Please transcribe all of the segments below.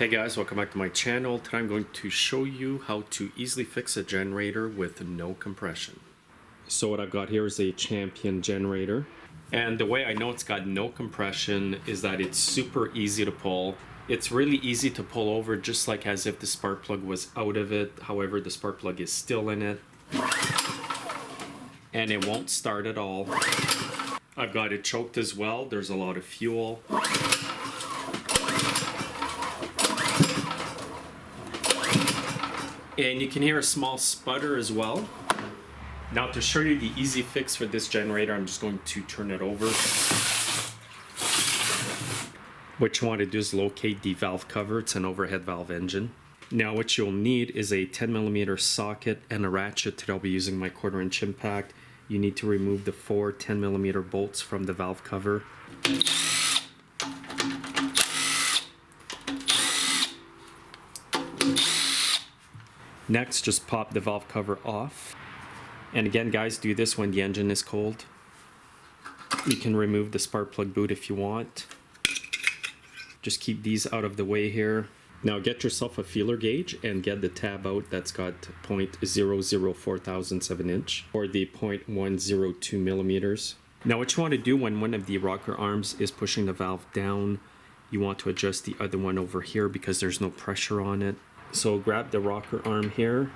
Hey guys, welcome back to my channel. Today I'm going to show you how to easily fix a generator with no compression. So what I've got here is a Champion generator. And the way I know it's got no compression is that it's super easy to pull. It's really easy to pull over, just like as if the spark plug was out of it. However, the spark plug is still in it. And it won't start at all. I've got it choked as well. There's a lot of fuel. And you can hear a small sputter as well. Now to show you the easy fix for this generator, I'm just going to turn it over. What you want to do is locate the valve cover. It's an overhead valve engine. Now what you'll need is a 10mm socket and a ratchet that I'll be using my 1/4" impact. You need to remove the 4 10mm bolts from the valve cover. Next, just pop the valve cover off. And again, guys, do this when the engine is cold. You can remove the spark plug boot if you want. Just keep these out of the way here. Now get yourself a feeler gauge and get the tab out that's got 0.00407 inch or the 0.102 millimeters. Now what you want to do when one of the rocker arms is pushing the valve down, you want to adjust the other one over here because there's no pressure on it. So grab the rocker arm here.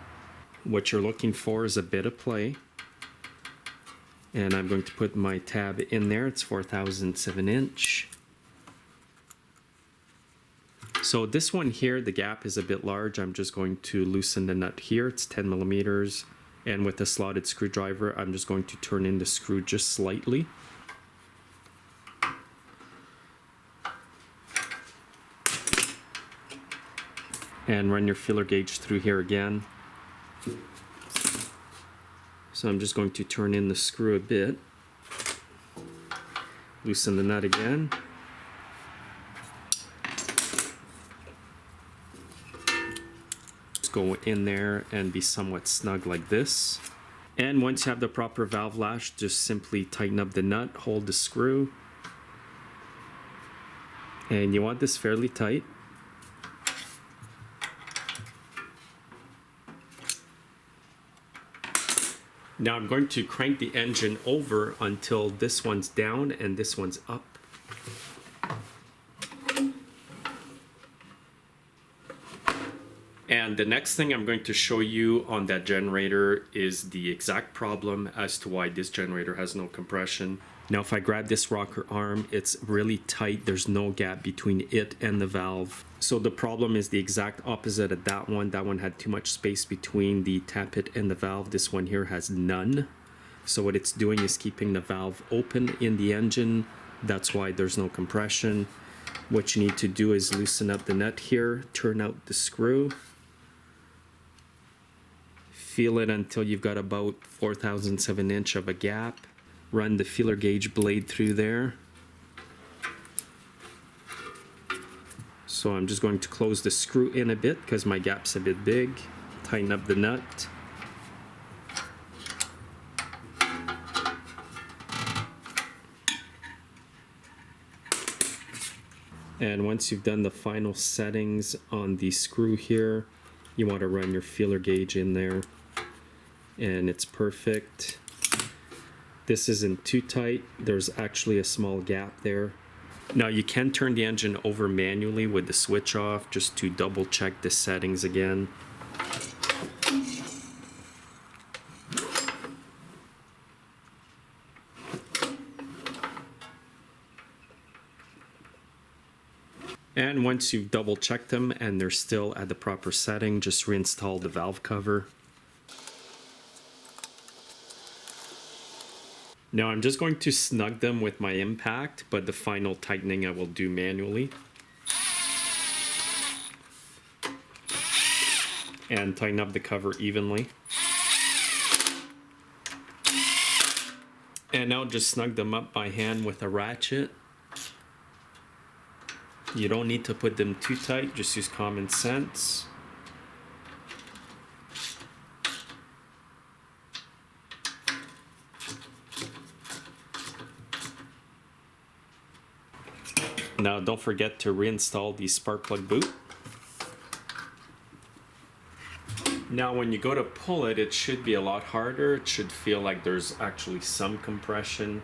What you're looking for is a bit of play. And I'm going to put my tab in there. It's 4,007 inch. So this one here, the gap is a bit large. I'm just going to loosen the nut here. It's 10mm. And with a slotted screwdriver, I'm just going to turn in the screw just slightly. And run your feeler gauge through here again. So I'm just going to turn in the screw a bit. Loosen the nut again. Just go in there and be somewhat snug like this. And once you have the proper valve lash, just simply tighten up the nut, hold the screw. And you want this fairly tight. Now I'm going to crank the engine over until this one's down and this one's up. And the next thing I'm going to show you on that generator is the exact problem as to why this generator has no compression. Now if I grab this rocker arm, it's really tight. There's no gap between it and the valve. So the problem is the exact opposite of that one. That one had too much space between the tappet and the valve. This one here has none. So what it's doing is keeping the valve open in the engine. That's why there's no compression. What you need to do is loosen up the nut here, turn out the screw. Feel it until you've got about 4,007 inch of a gap. Run the feeler gauge blade through there. So I'm just going to close the screw in a bit because my gap's a bit big. Tighten up the nut. And once you've done the final settings on the screw here, you want to run your feeler gauge in there. And it's perfect. This isn't too tight. There's actually a small gap there. Now you can turn the engine over manually with the switch off just to double check the settings again. And once you've double checked them and they're still at the proper setting, just reinstall the valve cover. Now I'm just going to snug them with my impact, but the final tightening I will do manually. And tighten up the cover evenly. And now just snug them up by hand with a ratchet. You don't need to put them too tight, just use common sense. Now don't forget to reinstall the spark plug boot. Now when you go to pull it, it should be a lot harder. It should feel like there's actually some compression.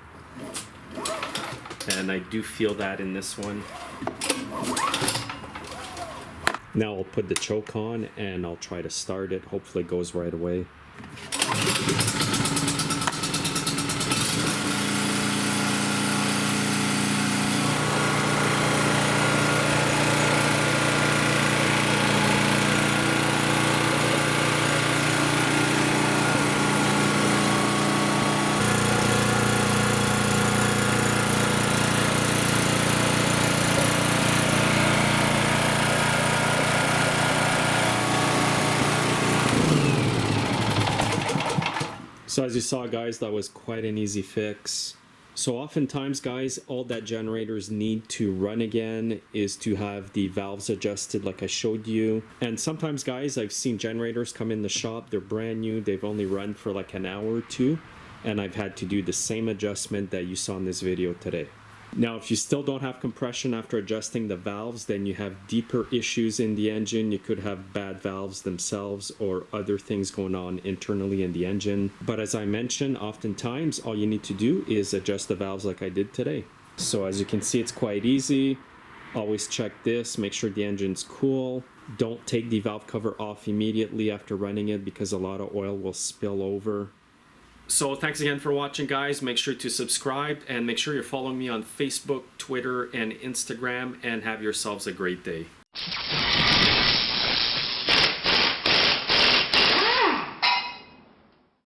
And I do feel that in this one. Now I'll put the choke on and I'll try to start it. Hopefully it goes right away. So as you saw, guys, that was quite an easy fix. So oftentimes, guys, all that generators need to run again is to have the valves adjusted like I showed you. And sometimes, guys, I've seen generators come in the shop, they're brand new, they've only run for like an hour or two, and I've had to do the same adjustment that you saw in this video today. Now, if you still don't have compression after adjusting the valves, then you have deeper issues in the engine. You could have bad valves themselves or other things going on internally in the engine. But as I mentioned, oftentimes all you need to do is adjust the valves like I did today. So as you can see, it's quite easy. Always check this, make sure the engine's cool. Don't take the valve cover off immediately after running it because a lot of oil will spill over. So thanks again for watching, guys. Make sure to subscribe and make sure you're following me on Facebook, Twitter, and Instagram, and have yourselves a great day.